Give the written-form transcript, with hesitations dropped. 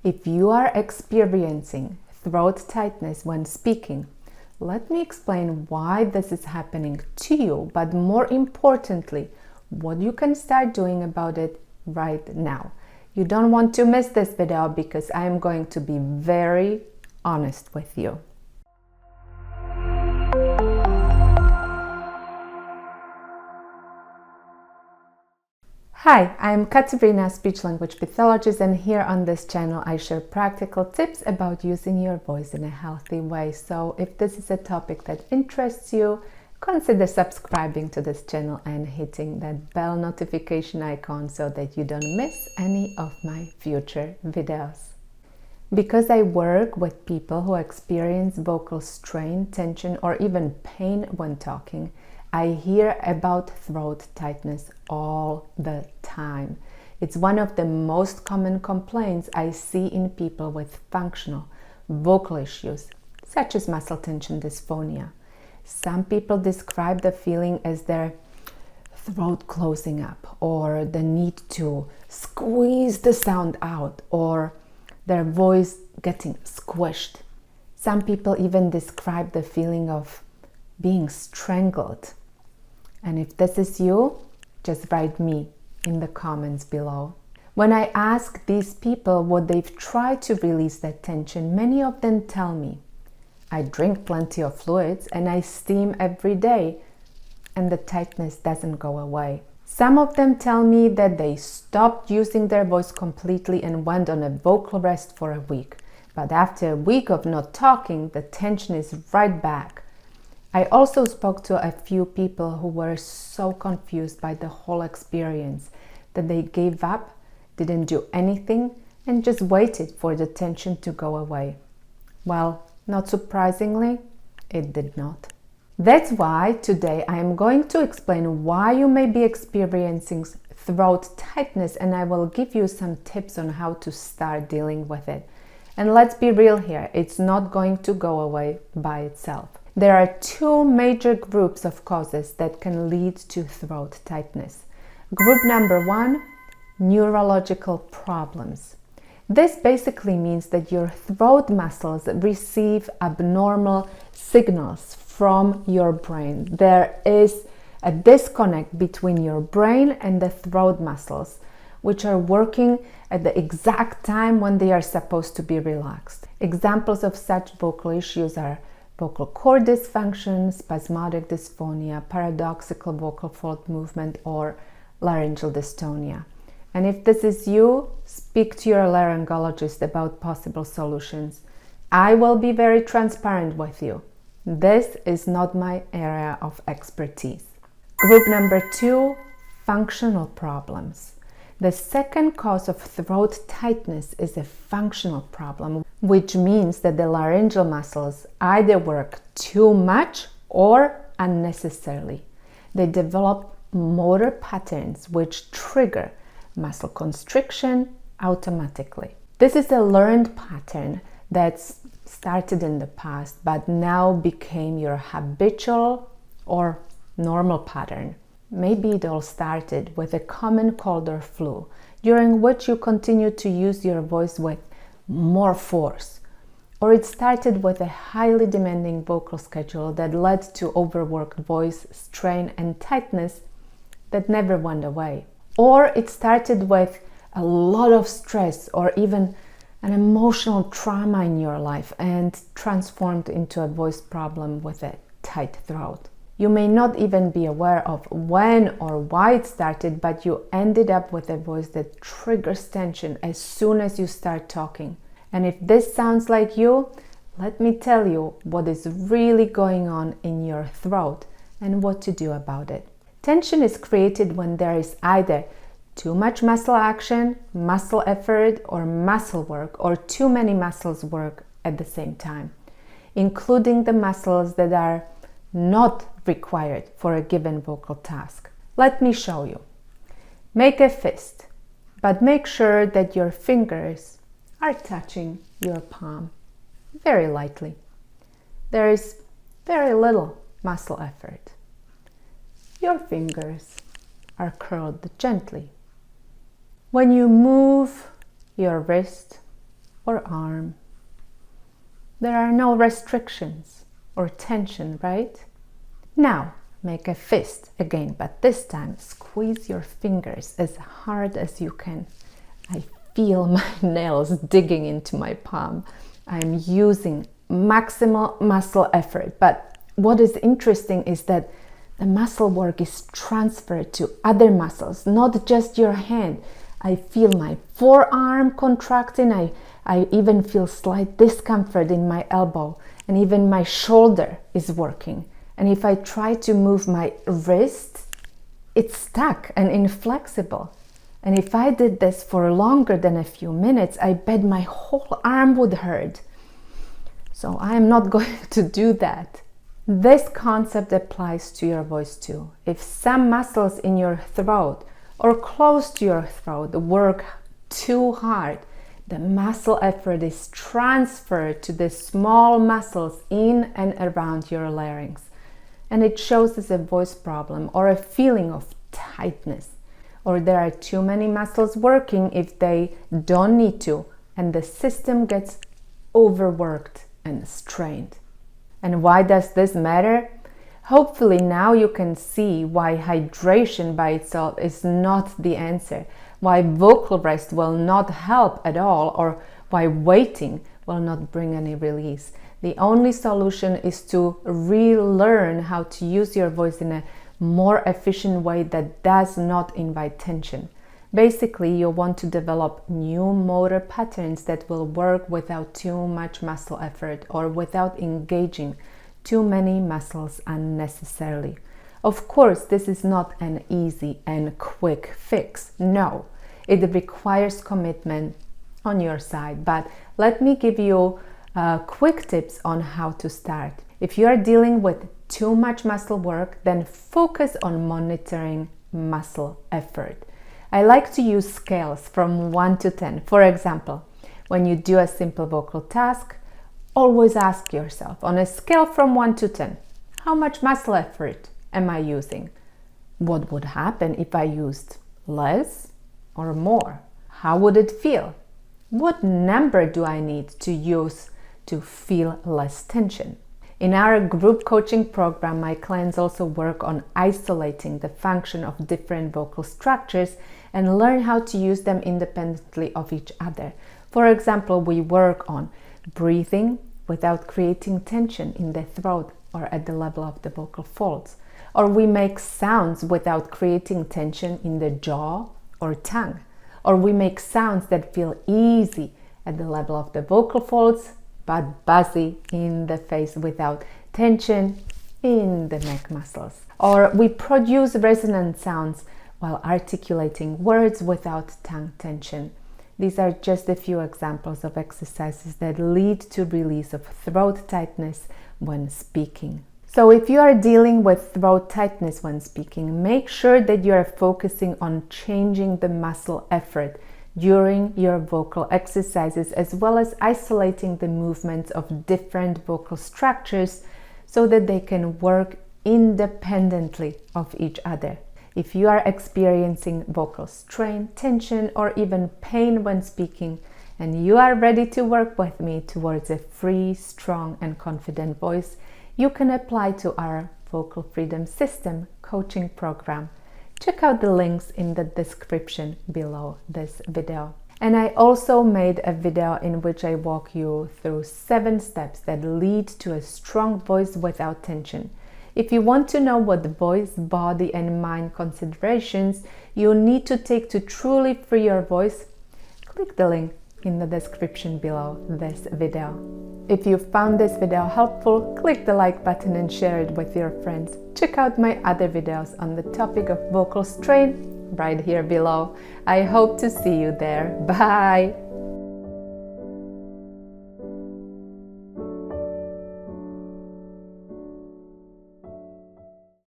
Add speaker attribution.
Speaker 1: If you are experiencing throat tightness when speaking, let me explain why this is happening to you, but more importantly, what you can start doing about it right now. You don't want to miss this video because I am going to be very honest with you. Hi, I'm Katarina, speech-language pathologist, and here on this channel I share practical tips about using your voice in a healthy way. So if this is a topic that interests you, consider subscribing to this channel and hitting that bell notification icon so that you don't miss any of my future videos. Because I work with people who experience vocal strain, tension, or even pain when talking, I hear about throat tightness all the time. It's one of the most common complaints I see in people with functional vocal issues, such as muscle tension dysphonia. Some people describe the feeling as their throat closing up, or the need to squeeze the sound out, or their voice getting squished. Some people even describe the feeling of being strangled. And if this is you, just write me in the comments below. When I ask these people what they've tried to release that tension, many of them tell me, I drink plenty of fluids and I steam every day, and the tightness doesn't go away. Some of them tell me that they stopped using their voice completely and went on a vocal rest for a week. But after a week of not talking, the tension is right back. I also spoke to a few people who were so confused by the whole experience that they gave up, didn't do anything, and just waited for the tension to go away. Well, not surprisingly, it did not. That's why today I am going to explain why you may be experiencing throat tightness, and I will give you some tips on how to start dealing with it. And let's be real here, it's not going to go away by itself. There are two major groups of causes that can lead to throat tightness. Group number one, neurological problems. This basically means that your throat muscles receive abnormal signals from your brain. There is a disconnect between your brain and the throat muscles, which are working at the exact time when they are supposed to be relaxed. Examples of such vocal issues are vocal cord dysfunction, spasmodic dysphonia, paradoxical vocal fold movement, or laryngeal dystonia. And if this is you, speak to your laryngologist about possible solutions. I will be very transparent with you. This is not my area of expertise. Group number two, functional problems. The second cause of throat tightness is a functional problem, which means that the laryngeal muscles either work too much or unnecessarily. They develop motor patterns which trigger muscle constriction automatically. This is a learned pattern that's started in the past but now became your habitual or normal pattern. Maybe it all started with a common cold or flu, during which you continued to use your voice with more force. Or it started with a highly demanding vocal schedule that led to overworked voice, strain, and tightness that never went away. Or it started with a lot of stress or even an emotional trauma in your life and transformed into a voice problem with a tight throat. You may not even be aware of when or why it started, but you ended up with a voice that triggers tension as soon as you start talking. And if this sounds like you, let me tell you what is really going on in your throat and what to do about it. Tension is created when there is either too much muscle action, muscle effort, or muscle work, or too many muscles work at the same time, including the muscles that are not required for a given vocal task. Let me show you. Make a fist, but make sure that your fingers are touching your palm very lightly. There is very little muscle effort. Your fingers are curled gently. When you move your wrist or arm. There are no restrictions or tension, right? Now, make a fist again, but this time squeeze your fingers as hard as you can. I feel my nails digging into my palm. I'm using maximal muscle effort, but what is interesting is that the muscle work is transferred to other muscles, not just your hand. I feel my forearm contracting. I even feel slight discomfort in my elbow, and even my shoulder is working. And if I try to move my wrist, it's stuck and inflexible. And if I did this for longer than a few minutes, I bet my whole arm would hurt. So I am not going to do that. This concept applies to your voice too. If some muscles in your throat or close to your throat work too hard, the muscle effort is transferred to the small muscles in and around your larynx. And it shows as a voice problem or a feeling of tightness. Or there are too many muscles working if they don't need to, and the system gets overworked and strained. And why does this matter? Hopefully now you can see why hydration by itself is not the answer, why vocal rest will not help at all, or why waiting will not bring any release. The only solution is to relearn how to use your voice in a more efficient way that does not invite tension. Basically, you want to develop new motor patterns that will work without too much muscle effort or without engaging too many muscles unnecessarily. Of course, this is not an easy and quick fix. No, it requires commitment on your side. But let me give you quick tips on how to start. If you are dealing with too much muscle work, then focus on monitoring muscle effort. I like to use scales from 1 to 10. For example, when you do a simple vocal task, always ask yourself, on a scale from 1 to 10, how much muscle effort am I using? What would happen if I used less or more? How would it feel? What number do I need to use to feel less tension? In our group coaching program, my clients also work on isolating the function of different vocal structures and learn how to use them independently of each other. For example, we work on breathing without creating tension in the throat or at the level of the vocal folds. Or we make sounds without creating tension in the jaw or tongue. Or we make sounds that feel easy at the level of the vocal folds, but buzzy in the face without tension in the neck muscles. Or we produce resonant sounds while articulating words without tongue tension. These are just a few examples of exercises that lead to release of throat tightness when speaking. So if you are dealing with throat tightness when speaking, make sure that you are focusing on changing the muscle effort during your vocal exercises, as well as isolating the movements of different vocal structures so that they can work independently of each other. If you are experiencing vocal strain, tension, or even pain when speaking, and you are ready to work with me towards a free, strong, and confident voice, you can apply to our Vocal Freedom System coaching program. Check out the links in the description below this video. And I also made a video in which I walk you through 7 steps that lead to a strong voice without tension. If you want to know what voice, body, and mind considerations you need to take to truly free your voice, click the link in the description below this video. If you found this video helpful, click the like button and share it with your friends. Check out my other videos on the topic of vocal strain right here below. I hope to see you there. Bye!